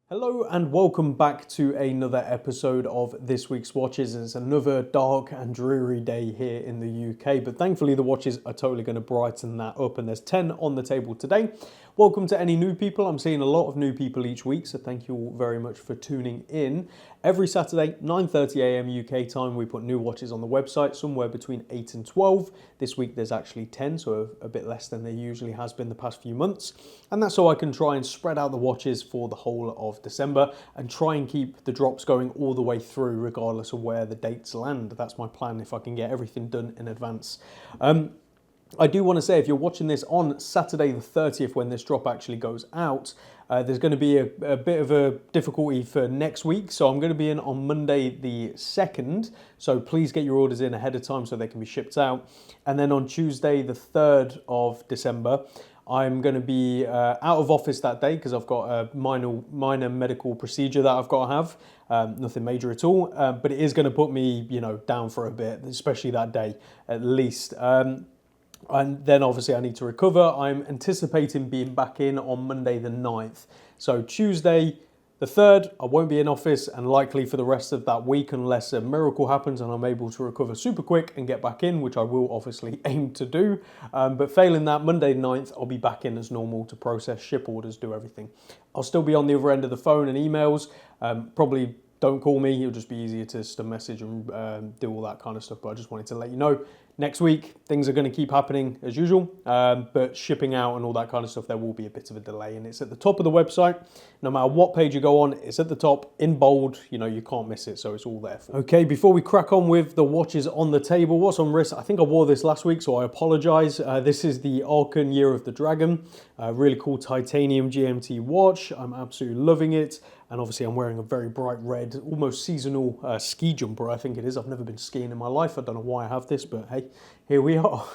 Hello and welcome back to another episode of this week's watches. It's another dark and dreary day here in the UK, but thankfully the watches are totally going to brighten that up, and there's 10 on the table today. Welcome to any new people. I'm seeing a lot of new people each week, so thank you all very much for tuning in. Every Saturday, 9:30 AM UK time, we put new watches on the website, somewhere between 8 and 12. This week there's actually 10, so a bit less than there usually has been the past few months. And that's so I can try and spread out the watches for the whole of December and try and keep the drops going all the way through, regardless of where the dates land. That's my plan if I can get everything done in advance. I do want to say, if you're watching this on Saturday the 30th, when this drop actually goes out, there's going to be a bit of a difficulty for next week. So I'm going to be in on Monday the 2nd. So please get your orders in ahead of time so they can be shipped out. And then on Tuesday the 3rd of December, I'm going to be out of office that day because I've got a minor medical procedure that I've got to have. Nothing major at all, but it is going to put me, down for a bit, especially that day at least. And then obviously I need to recover. I'm anticipating being back in on Monday the 9th. So Tuesday the 3rd, I won't be in office, and likely for the rest of that week unless a miracle happens and I'm able to recover super quick and get back in, which I will obviously aim to do. But failing that, Monday the 9th, I'll be back in as normal to process, ship orders, do everything. I'll still be on the other end of the phone and emails. Probably don't call me, it'll just be easier to just message and do all that kind of stuff. But I just wanted to let you know, next week, things are going to keep happening as usual, but shipping out and all that kind of stuff, there will be a bit of a delay, and it's at the top of the website. No matter what page you go on, it's at the top in bold, you can't miss it, so it's all there. Okay, before we crack on with the watches on the table, what's on wrist? I think I wore this last week, so I apologize. This is the Arkan Year of the Dragon, really cool titanium GMT watch. I'm absolutely loving it. And obviously I'm wearing a very bright red, almost seasonal ski jumper, I think it is. I've never been skiing in my life. I don't know why I have this, but hey, here we are.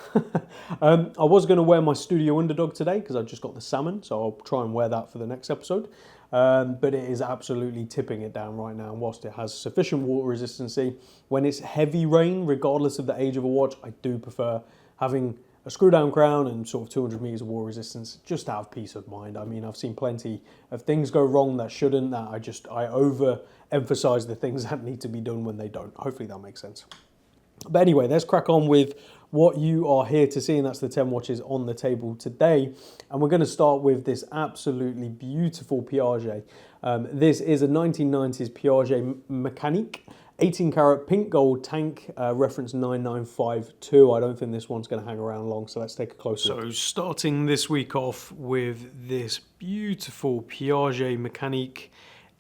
I was going to wear my Studio Underdog today because I've just got the salmon, so I'll try and wear that for the next episode. But it is absolutely tipping it down right now. And whilst it has sufficient water resistancy, when it's heavy rain, regardless of the age of a watch, I do prefer having a screw down crown and sort of 200 meters of water resistance, just to have peace of mind. I mean, I've seen plenty of things go wrong that shouldn't, that I overemphasize the things that need to be done when they don't. Hopefully that makes sense. But anyway, let's crack on with what you are here to see, and that's the 10 watches on the table today. And we're going to start with this absolutely beautiful Piaget. This is a 1990s Piaget Mécanique. 18 karat pink gold tank, reference 9952. I don't think this one's going to hang around long, so let's take a closer look. So starting this week off with this beautiful Piaget Mécanique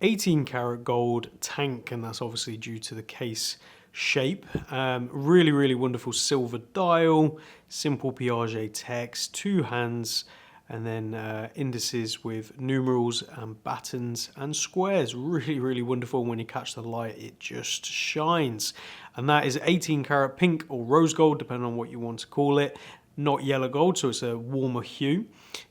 18 karat gold tank, and that's obviously due to the case shape. Really, really wonderful silver dial, simple Piaget text, two hands, and then indices with numerals and battens and squares. Really, really wonderful. When you catch the light, it just shines. And that is 18 karat pink or rose gold, depending on what you want to call it. Not yellow gold, so it's a warmer hue.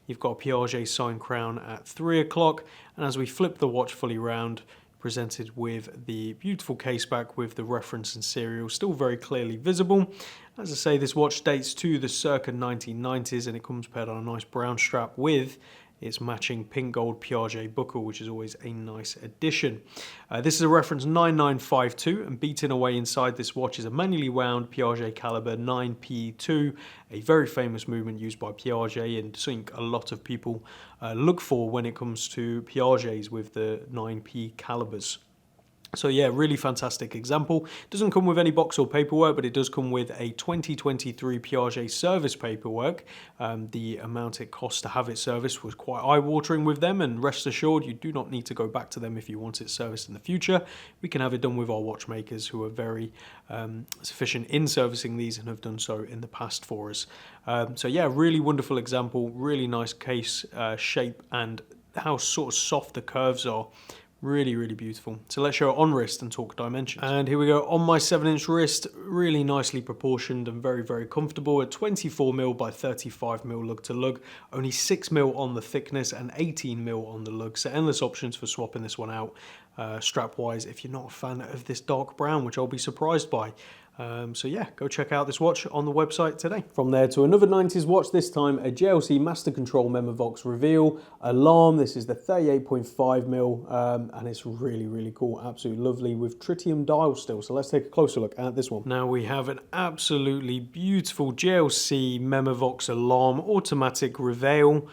You've got a Piaget sign crown at 3 o'clock. And as we flip the watch fully round, presented with the beautiful case back with the reference and serial still very clearly visible. As I say, this watch dates to the circa 1990s, and it comes paired on a nice brown strap with its matching pink gold Piaget buckle, which is always a nice addition. This is a reference 9952, and beaten away inside this watch is a manually wound Piaget caliber 9P2, a very famous movement used by Piaget, and I think a lot of people look for when it comes to Piagets with the 9P calibers. So yeah, really fantastic example. Doesn't come with any box or paperwork, but it does come with a 2023 Piaget service paperwork. The amount it costs to have it serviced was quite eye-watering with them, and rest assured you do not need to go back to them if you want it serviced in the future. We can have it done with our watchmakers who are very sufficient in servicing these and have done so in the past for us. So yeah, really wonderful example, really nice case shape, and how sort of soft the curves are. Really, really beautiful. So let's show it on wrist and talk dimensions. And here we go on my 7-inch wrist, really nicely proportioned and very, very comfortable at 24mm by 35mm lug to lug, only 6mm on the thickness and 18mm on the lug. So endless options for swapping this one out strap wise if you're not a fan of this dark brown, which I'll be surprised by. So yeah, go check out this watch on the website today. From there to another 90s watch, this time a JLC Master Control Memovox Reveil alarm. This is the 38.5mm and it's really, really cool. Absolutely lovely with tritium dial still. So let's take a closer look at this one. Now we have an absolutely beautiful JLC Memovox alarm automatic Reveil.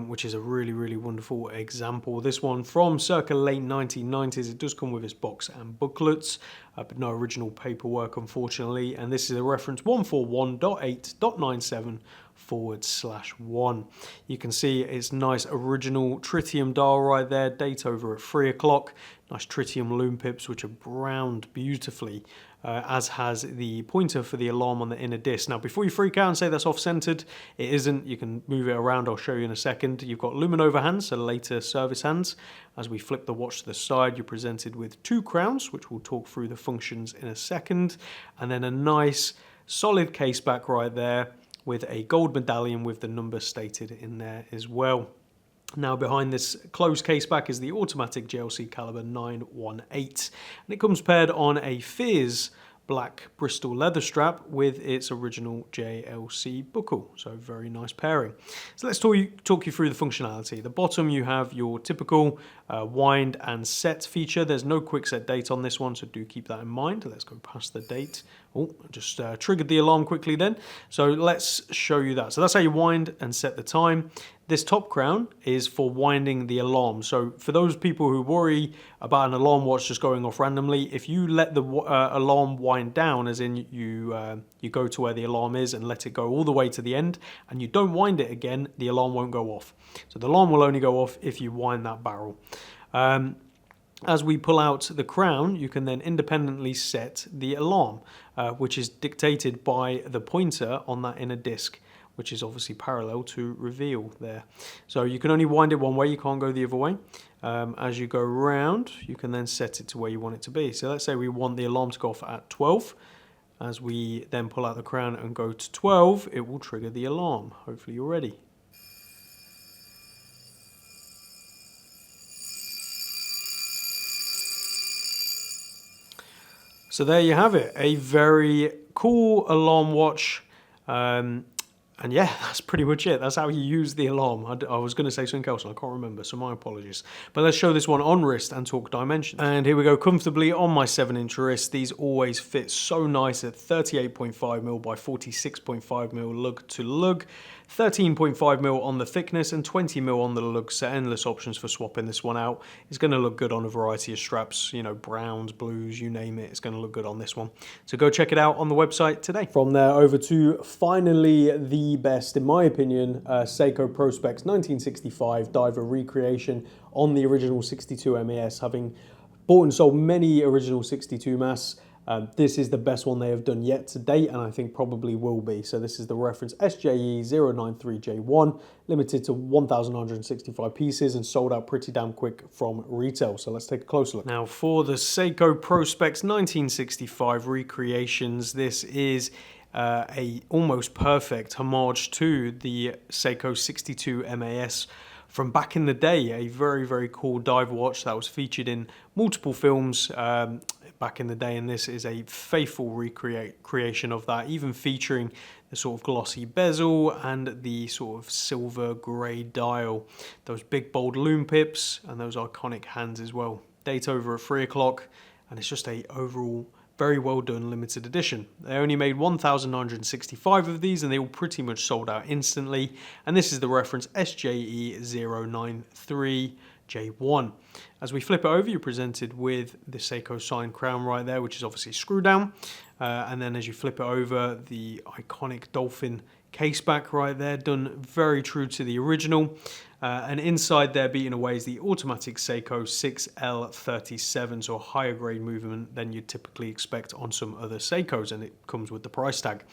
Which is a really, really wonderful example. This one from circa late 1990s. It does come with its box and booklets, but no original paperwork, unfortunately. And this is a reference 141.8.97/1. You can see its nice original tritium dial right there, date over at 3 o'clock. Nice tritium loom pips, which are browned beautifully, as has the pointer for the alarm on the inner disc. Now, before you freak out and say that's off-centered, it isn't. You can move it around. I'll show you in a second. You've got Luminova hands, so later service hands. As we flip the watch to the side, you're presented with 2 crowns, which we'll talk through the functions in a second. And then a nice solid case back right there with a gold medallion with the number stated in there as well. Now behind this closed case back is the automatic JLC caliber 918, and it comes paired on a Fears black Bristol leather strap with its original JLC buckle. So very nice pairing. So let's talk you through the functionality. At the bottom you have your typical wind and set feature. There's no quick set date on this one, so do keep that in mind. Let's go past the date. Oh, I just triggered the alarm quickly then. So let's show you that. So that's how you wind and set the time. This top crown is for winding the alarm. So for those people who worry about an alarm watch just going off randomly, if you let the alarm wind down, as in you go to where the alarm is and let it go all the way to the end, and you don't wind it again, the alarm won't go off. So the alarm will only go off if you wind that barrel. As we pull out the crown, you can then independently set the alarm, which is dictated by the pointer on that inner disc, which is obviously parallel to Reveil there. So you can only wind it one way, you can't go the other way. As you go around, you can then set it to where you want it to be. So let's say we want the alarm to go off at 12. As we then pull out the crown and go to 12, it will trigger the alarm. Hopefully you're ready. So there you have it, a very cool alarm watch. And yeah, that's pretty much it. That's how you use the alarm. I was going to say something else and I can't remember, so my apologies. But let's show this one on wrist and talk dimensions. And here we go, comfortably on my 7-inch wrist. These always fit so nice at 38.5mm by 46.5mm lug to lug. 13.5mm on the thickness and 20mm on the lug, so endless options for swapping this one out. It's going to look good on a variety of straps, you know, browns, blues, you name it. It's going to look good on this one. So go check it out on the website today. From there over to finally the best, in my opinion, Seiko Prospex 1965 diver recreation on the original 62 MAS. Having bought and sold many original 62 MAS, this is the best one they have done yet to date, and I think probably will be. So this is the reference SJE093J1, limited to 1,965 pieces and sold out pretty damn quick from retail. So let's take a closer look. Now for the Seiko Prospex 1965 recreations, this is a almost perfect homage to the Seiko 62 MAS from back in the day. A very, very cool dive watch that was featured in multiple films back in the day, and this is a faithful recreation of that, even featuring the sort of glossy bezel and the sort of silver grey dial, those big bold loom pips and those iconic hands as well. Date over at 3 o'clock, and it's just a overall very well done limited edition. They only made 1,965 of these and they all pretty much sold out instantly. And this is the reference SJE093J1. As we flip it over, you're presented with the Seiko sign crown right there, which is obviously screw down. And then as you flip it over, the iconic dolphin case back right there, done very true to the original. And inside there, beaten away, is the automatic Seiko 6L37, so a higher grade movement than you'd typically expect on some other Seikos, and it comes with the price tag.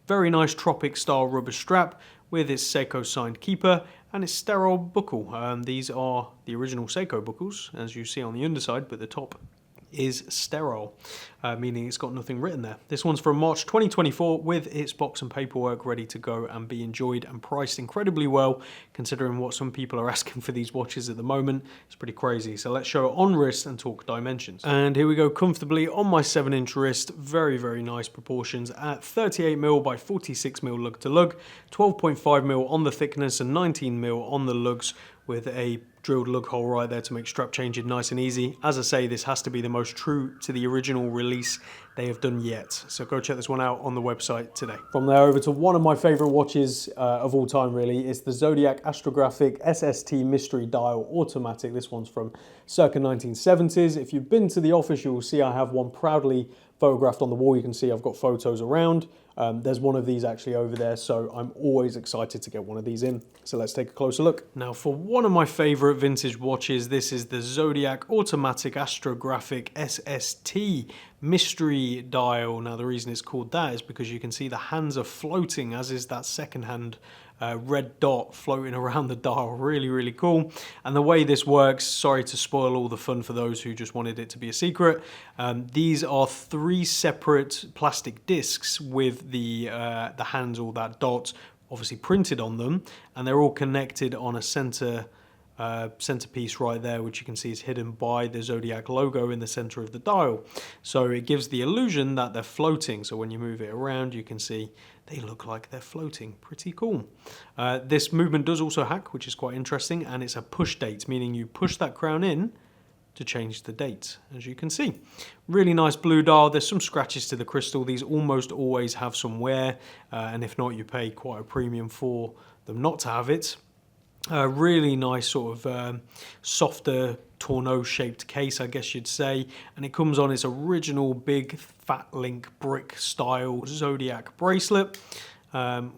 Very nice tropic style rubber strap with its Seiko signed keeper and its sterile buckle. These are the original Seiko buckles, as you see on the underside, but the top is sterile, meaning it's got nothing written there. This one's from March 2024 with its box and paperwork ready to go and be enjoyed and priced incredibly well, considering what some people are asking for these watches at the moment. It's pretty crazy. So let's show it on wrist and talk dimensions. And here we go, comfortably on my 7-inch wrist. Very, very nice proportions at 38mm by 46mm lug to lug, 12.5mm on the thickness and 19mm on the lugs, with a drilled lug hole right there to make strap changing nice and easy. As I say, this has to be the most true to the original release they have done yet. So go check this one out on the website today. From there over to one of my favorite watches of all time, really. It's the Zodiac Astrographic SST Mystery Dial Automatic. This one's from circa 1970s. If you've been to the office, you'll see I have one proudly photographed on the wall. You can see I've got photos around. There's one of these actually over there, so I'm always excited to get one of these in. So let's take a closer look. Now, for one of my favorite vintage watches, this is the Zodiac Automatic Astrographic SST Mystery Dial. Now, the reason it's called that is because you can see the hands are floating, as is that second hand red dot floating around the dial. Really, really cool. And the way this works, sorry to spoil all the fun for those who just wanted it to be a secret, these are 3 separate plastic discs with the hands, all that dot, obviously printed on them, and they're all connected on a centerpiece right there, which you can see is hidden by the Zodiac logo in the center of the dial. So it gives the illusion that they're floating. So when you move it around, you can see they look like they're floating. Pretty cool. This movement does also hack, which is quite interesting, and it's a push date, meaning you push that crown in to change the date, as you can see. Really nice blue dial. There's some scratches to the crystal. These almost always have some wear, and if not, you pay quite a premium for them not to have it. Really nice sort of softer tonneau shaped case, I guess you'd say, and it comes on its original big fat link brick style Zodiac bracelet,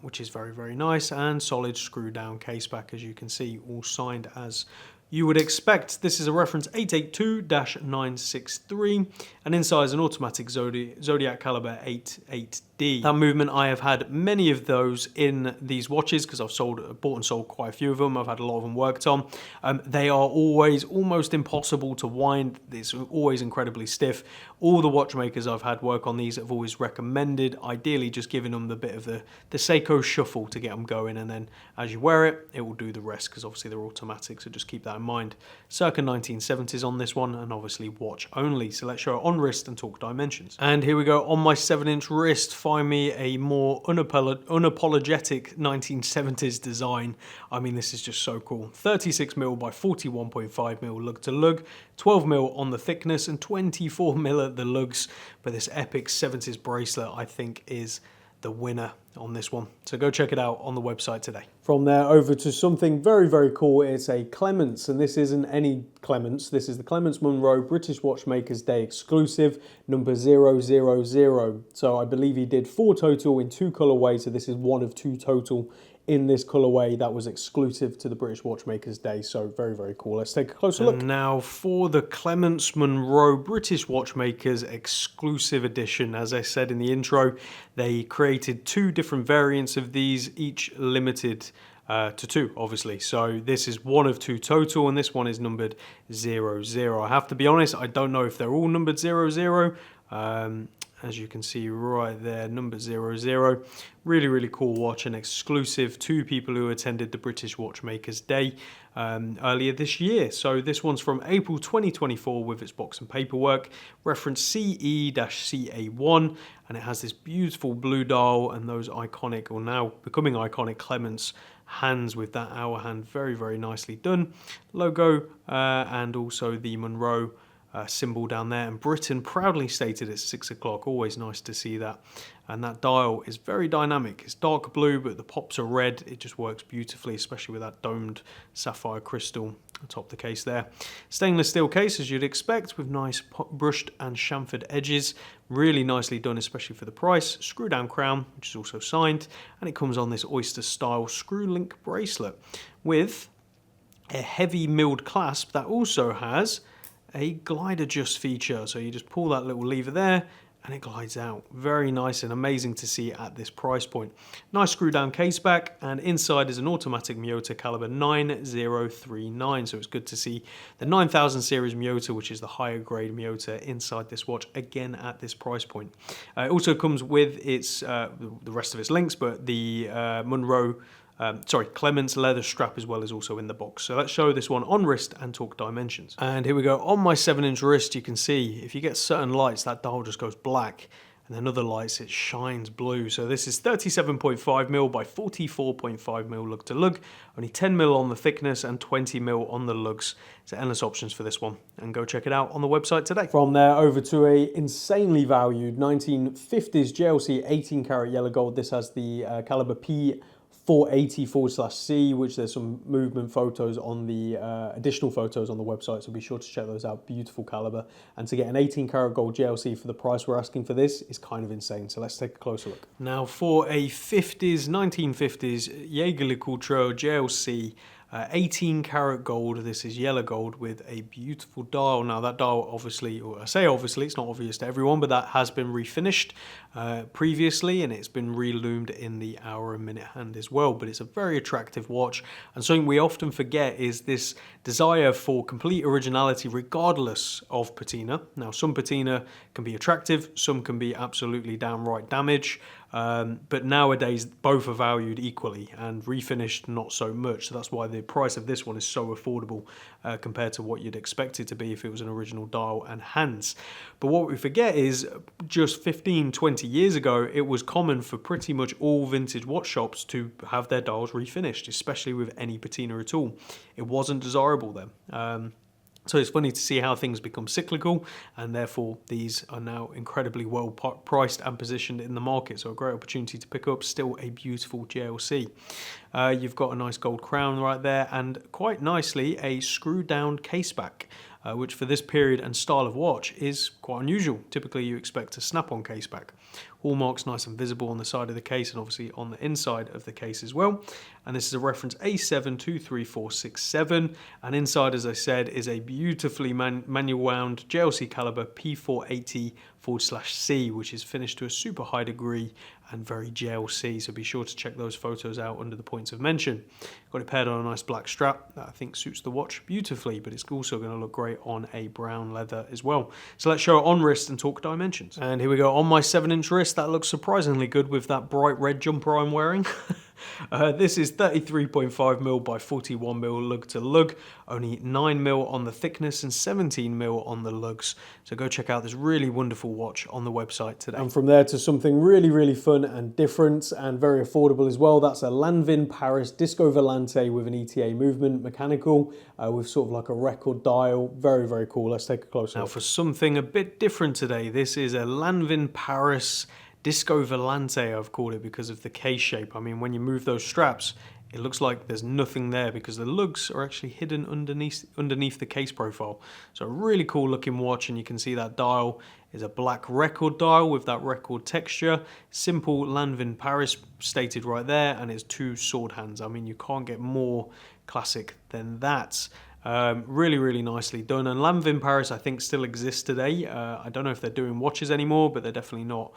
which is very, very nice, and solid screw down case back, as you can see, all signed as you would expect. This is a reference 882-963, and inside is an automatic Zodiac caliber 88D. That movement, I have had many of those in these watches because I've bought and sold quite a few of them. I've had a lot of them worked on. They are always almost impossible to wind. It's always incredibly stiff. All the watchmakers I've had work on these have always recommended, ideally just giving them the bit of the Seiko shuffle to get them going, and then as you wear it, it will do the rest, because obviously they're automatic, so just keep that in mind. Circa 1970s on this one, and obviously watch only. So let's show it on wrist and talk dimensions. And here we go on my 7-inch wrist. Find me a more unapologetic 1970s design. I mean, this is just so cool. 36mm by 41.5mm lug to lug, 12mm on the thickness and 24mm at the lugs. But this epic 70s bracelet, I think, is the winner on this one. So go check it out on the website today. From there over to something very, very cool. It's a Clemence, and this isn't any Clemence. This is the Clemence Monroe British Watchmakers Day exclusive, number 000. So I believe he did 4 total in 2 colorways. So this is one of 2 total in this colorway that was exclusive to the British Watchmakers Day. So very, very cool. Let's take a closer look. Now for the Clemence Monroe British Watchmakers exclusive edition. As I said in the intro, they created 2 different variants of these, each limited to 2, obviously. So this is one of 2 total, and this one is numbered 00. I have to be honest, I don't know if they're all numbered 00. As you can see right there, number 00. Really, really cool watch, and exclusive to people who attended the British Watchmakers Day earlier this year. So this one's from April 2024 with its box and paperwork, reference CE-CA1, and it has this beautiful blue dial and those iconic, or now becoming iconic, Clemence hands with that hour hand. Very, very nicely done. Logo and also the Monroe symbol down there, and Britain proudly stated at 6 o'clock. Always nice to see that. And that dial is very dynamic. It's dark blue, but the pops are red. It just works beautifully, especially with that domed sapphire crystal atop the case there. Stainless steel case, as you'd expect, with nice brushed and chamfered edges. Really nicely done, especially for the price. Screw down crown, which is also signed, and it comes on this oyster style screw link bracelet with a heavy milled clasp that also has a glide adjust feature. So you just pull that little lever there, and it glides out. Very nice and amazing to see at this price point. Nice screw down case back, and inside is an automatic Miyota caliber 9039. So it's good to see the 9000 series Miyota, which is the higher grade Miyota, inside this watch again at this price point. It also comes with its the rest of its links, but the Clemence leather strap as well is also in the box. So let's show this one on wrist and talk dimensions. And here we go. On my 7-inch wrist, you can see if you get certain lights, that dial just goes black, and then other lights it shines blue. So this is 37.5mm by 44.5mm lug to lug, only 10mm on the thickness and 20mm on the lugs. So endless options for this one, and go check it out on the website today. From there over to a insanely valued 1950s JLC 18 karat yellow gold. This has the caliber P480/C, which there's some movement photos on the additional photos on the website, so be sure to check those out. Beautiful caliber, and to get an 18 karat gold JLC for the price we're asking for this is kind of insane. So let's take a closer look. Now for a 1950s Jaeger-LeCoultre JLC 18 karat gold. This is yellow gold with a beautiful dial. Now that dial, obviously, or I say obviously, it's not obvious to everyone, but that has been refinished previously, and it's been reloomed in the hour and minute hand as well. But it's a very attractive watch, and something we often forget is this desire for complete originality regardless of patina. Now some patina can be attractive, some can be absolutely downright damage. But nowadays both are valued equally, and refinished not so much. So that's why the price of this one is so affordable compared to what you'd expect it to be if it was an original dial and hands. But what we forget is just 15-20 years ago, it was common for pretty much all vintage watch shops to have their dials refinished, especially with any patina at all. It wasn't desirable then. So it's funny to see how things become cyclical, and therefore these are now incredibly well priced and positioned in the market. So a great opportunity to pick up. Still a beautiful JLC. You've got a nice gold crown right there, and quite nicely a screw down case back, which for this period and style of watch is quite unusual. Typically you expect a snap-on case back. Hallmarks nice and visible on the side of the case, and obviously on the inside of the case as well. And this is a reference A723467, and inside, as I said, is a beautifully manual wound JLC caliber P480/C, which is finished to a super high degree and very JLC, so be sure to check those photos out under the points of mention. Got it paired on a nice black strap that I think suits the watch beautifully, but it's also going to look great on a brown leather as well. So let's show it on wrist and talk dimensions. And here we go. On my 7-inch wrist, that looks surprisingly good with that bright red jumper I'm wearing. This is 33.5mm by 41mm lug to lug, only 9mm on the thickness and 17mm on the lugs. So go check out this really wonderful watch on the website today. And from there to something really, really fun and different and very affordable as well. That's a Lanvin Paris Disco Volante with an ETA movement, mechanical, with sort of like a record dial. Very, very cool. Let's take a closer look. Now for something a bit different today, this is a Lanvin Paris Disco Volante, I've called it, because of the case shape. I mean, when you move those straps, it looks like there's nothing there because the lugs are actually hidden underneath the case profile. So a really cool looking watch, and you can see that dial is a black record dial with that record texture. Simple Lanvin Paris stated right there, and it's 2 sword hands. I mean, you can't get more classic than that. Really, really nicely done. And Lanvin Paris, I think, still exists today. I don't know if they're doing watches anymore, but they're definitely not,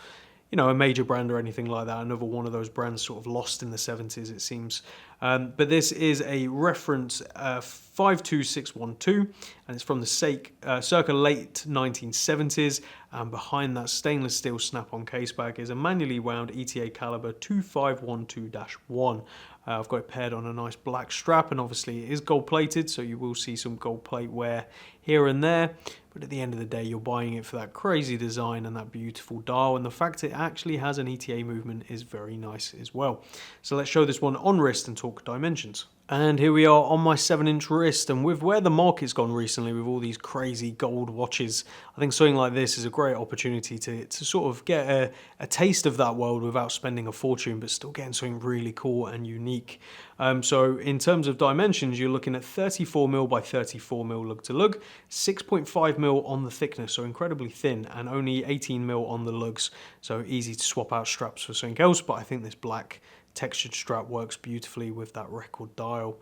you know, a major brand or anything like that. Another one of those brands sort of lost in the 70s, it seems. But this is a reference 52612, and it's from the circa late 1970s. And behind that stainless steel snap-on case back is a manually wound ETA caliber 2512-1. I've got it paired on a nice black strap, and obviously it is gold plated, so you will see some gold plate wear here and there. But at the end of the day, you're buying it for that crazy design and that beautiful dial, and the fact it actually has an ETA movement is very nice as well. So let's show this one on wrist and talk dimensions. And here we are on my 7-inch wrist, and with where the market's gone recently with all these crazy gold watches, I think something like this is a great opportunity to sort of get a taste of that world without spending a fortune, but still getting something really cool and unique. So in terms of dimensions, you're looking at 34mm by 34mm lug to lug, 6.5mm on the thickness, so incredibly thin, and only 18mm on the lugs, so easy to swap out straps for something else. But I think this black textured strap works beautifully with that record dial.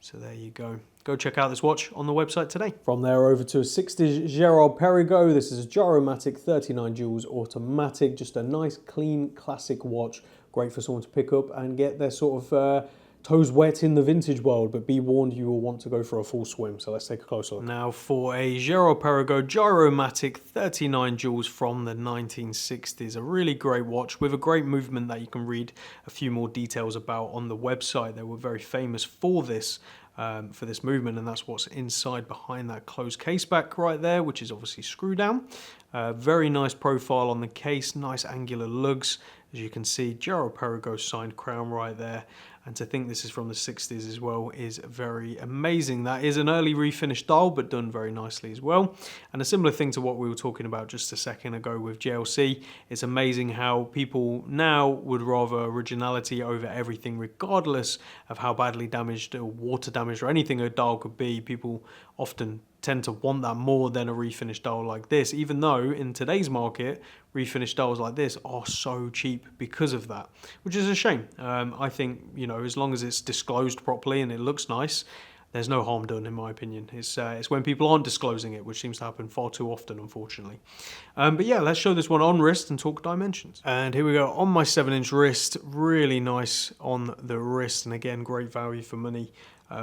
So there you go. Go check out this watch on the website today. From there over to a 60s Girard-Perregaux. This is a Gyromatic 39 joules automatic. Just a nice, clean, classic watch. Great for someone to pick up and get their sort of toes wet in the vintage world, but be warned, you will want to go for a full swim. So let's take a closer look. Now for a Girard-Perregaux Gyromatic 39 joules from the 1960s. A really great watch with a great movement that you can read a few more details about on the website. They were very famous for this movement, and that's what's inside behind that closed case back right there, which is obviously screw down. Very nice profile on the case, nice angular lugs. As you can see, Girard-Perregaux signed crown right there. And to think this is from the 60s as well is very amazing. That is an early refinished dial, but done very nicely as well. And a similar thing to what we were talking about just a second ago with JLC. It's amazing how people now would rather originality over everything, regardless of how badly damaged or water damaged or anything a dial could be. People often tend to want that more than a refinished dial like this, even though in today's market refinished dials like this are so cheap because of that, which is a shame. I think, you know, as long as it's disclosed properly and it looks nice, there's no harm done, in my opinion. It's when people aren't disclosing it, which seems to happen far too often, unfortunately. But yeah, let's show this one on wrist and talk dimensions. And here we go on my 7-inch wrist. Really nice on the wrist, and again, great value for money.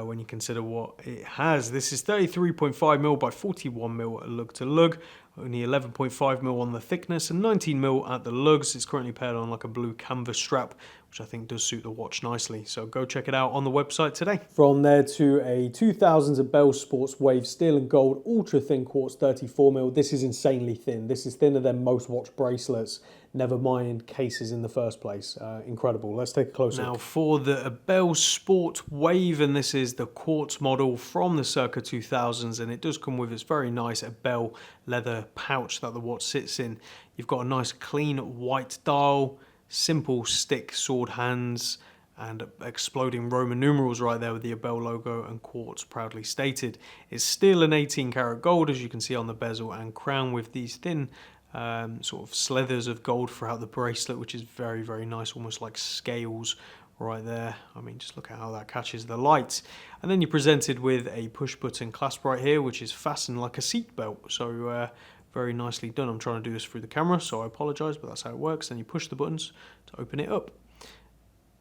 When you consider what it has. This is 33.5mm by 41mm lug to lug, only 11.5mm on the thickness and 19mm at the lugs. It's currently paired on like a blue canvas strap, which I think does suit the watch nicely. So go check it out on the website today. From there to a 2000s Ebel Sports Wave steel and gold ultra thin quartz 34mm. This is insanely thin. This is thinner than most watch bracelets. Never mind cases in the first place. Incredible. Let's take a closer look. Now for the Ebel Sport Wave, and this is the quartz model from the circa 2000s, and it does come with this very nice Ebel leather pouch that the watch sits in. You've got a nice clean white dial, simple stick sword hands, and exploding Roman numerals right there with the Ebel logo and quartz proudly stated. It's steel and 18 karat gold, as you can see on the bezel and crown, with these thin sort of slithers of gold throughout the bracelet, which is very, very nice, almost like scales right there. I mean, just look at how that catches the light. And then you're presented with a push button clasp right here, which is fastened like a seat belt. So very nicely done. I'm trying to do this through the camera, so I apologize, but that's how it works. Then you push the buttons to open it up.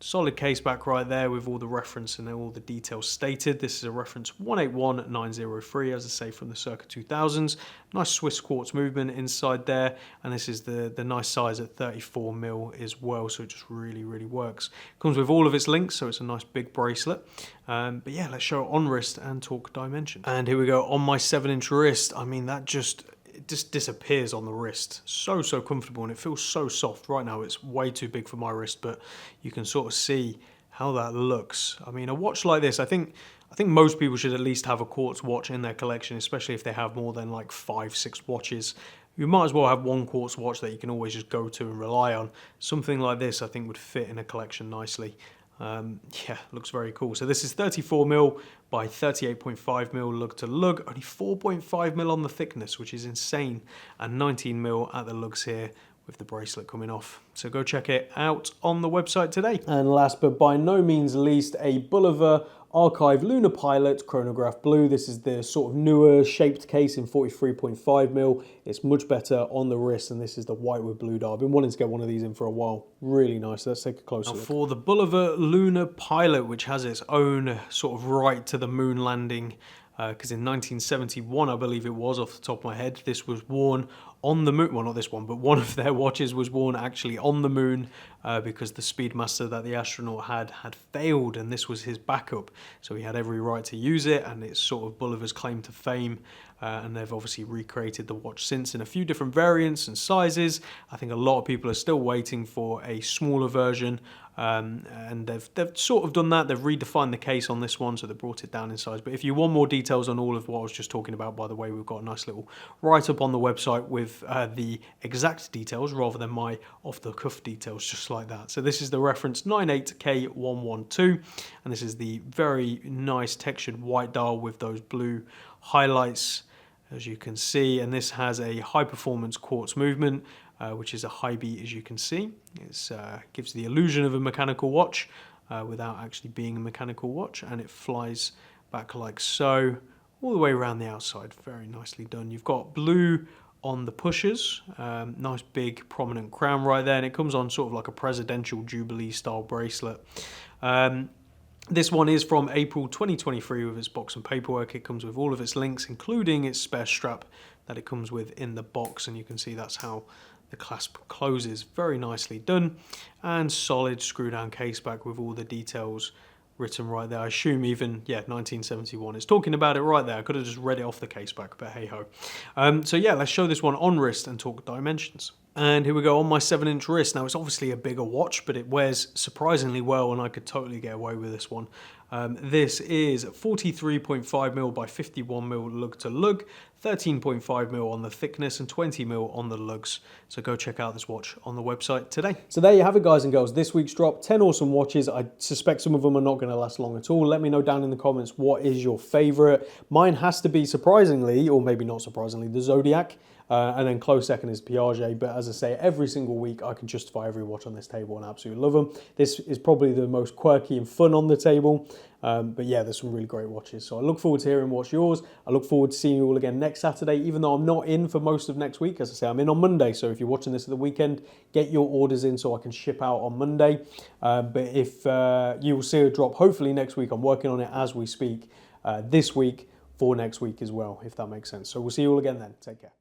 Solid case back right there with all the reference and all the details stated. This is a reference 181903, as I say, from the circa 2000s. Nice Swiss quartz movement inside there, and this is the nice size at 34mm as well, so it just really, really works. Comes with all of its links, so it's a nice big bracelet. But yeah, let's show it on wrist and talk dimension. And here we go on my 7-inch wrist. I mean, it just disappears on the wrist. So comfortable, and it feels so soft. Right now it's way too big for my wrist, but you can sort of see how that looks. I mean, a watch like this, I think most people should at least have a quartz watch in their collection, especially if they have more than like 5-6 watches. You might as well have one quartz watch that you can always just go to and rely on. Something like this I think would fit in a collection nicely. Yeah, looks very cool. So this is 34mm by 38.5mm lug to lug, only 4.5mm on the thickness, which is insane, and 19mm at the lugs here with the bracelet coming off. So go check it out on the website today. And last but by no means least, a Bulova Lunar Pilot chronograph blue. This is the sort of newer shaped case in 43.5mm. It's much better on the wrist, and this is the white with blue dial. I've been wanting to get one of these in for a while. Really nice. Let's take a closer look. For the Bulova Lunar Pilot, which has its own sort of right to the moon landing, because in 1971, I believe it was, off the top of my head, this was worn on the moon. Well, not this one, but one of their watches was worn actually on the moon because the Speedmaster that the astronaut had failed, and this was his backup. So he had every right to use it, and it's sort of Bulova's claim to fame. And they've obviously recreated the watch since in a few different variants and sizes. I think a lot of people are still waiting for a smaller version, and they've sort of done that. They've redefined the case on this one, so they brought it down in size. But if you want more details on all of what I was just talking about, by the way, we've got a nice little write-up on the website with the exact details rather than my off-the-cuff details, just like that. So this is the reference 98K112, and this is the very nice textured white dial with those blue highlights, as you can see, and this has a high performance quartz movement, which is a high beat, as you can see. It gives the illusion of a mechanical watch, without actually being a mechanical watch, and it flies back like so, all the way around the outside. Very nicely done. You've got blue on the pushers, nice big prominent crown right there, and it comes on sort of like a presidential Jubilee style bracelet. This one is from April 2023 with its box and paperwork. It comes with all of its links, including its spare strap that it comes with in the box, and you can see that's how the clasp closes. Very nicely done, and solid screw down case back with all the details written right there. I assume even, yeah, 1971 is talking about it right there. I could have just read it off the case back, but hey ho. So yeah, let's show this one on wrist and talk dimensions. And here we go on my 7-inch wrist. Now it's obviously a bigger watch, but it wears surprisingly well, and I could totally get away with this one. This is 43.5mm by 51mm lug to lug, 13.5mm on the thickness and 20mm on the lugs. So go check out this watch on the website today. So there you have it, guys and girls. This week's drop, 10 awesome watches. I suspect some of them are not going to last long at all. Let me know down in the comments what is your favorite. Mine has to be, surprisingly, or maybe not surprisingly, the Zodiac. And then close second is Piaget, but as I say, every single week I can justify every watch on this table and absolutely love them. This is probably the most quirky and fun on the table, but yeah, there's some really great watches. So I look forward to hearing what's yours. I look forward to seeing you all again next Saturday, even though I'm not in for most of next week. As I say, I'm in on Monday, so if you're watching this at the weekend, get your orders in so I can ship out on Monday. But if you will see a drop, hopefully next week, I'm working on it as we speak, this week for next week as well, if that makes sense. So we'll see you all again then. Take care.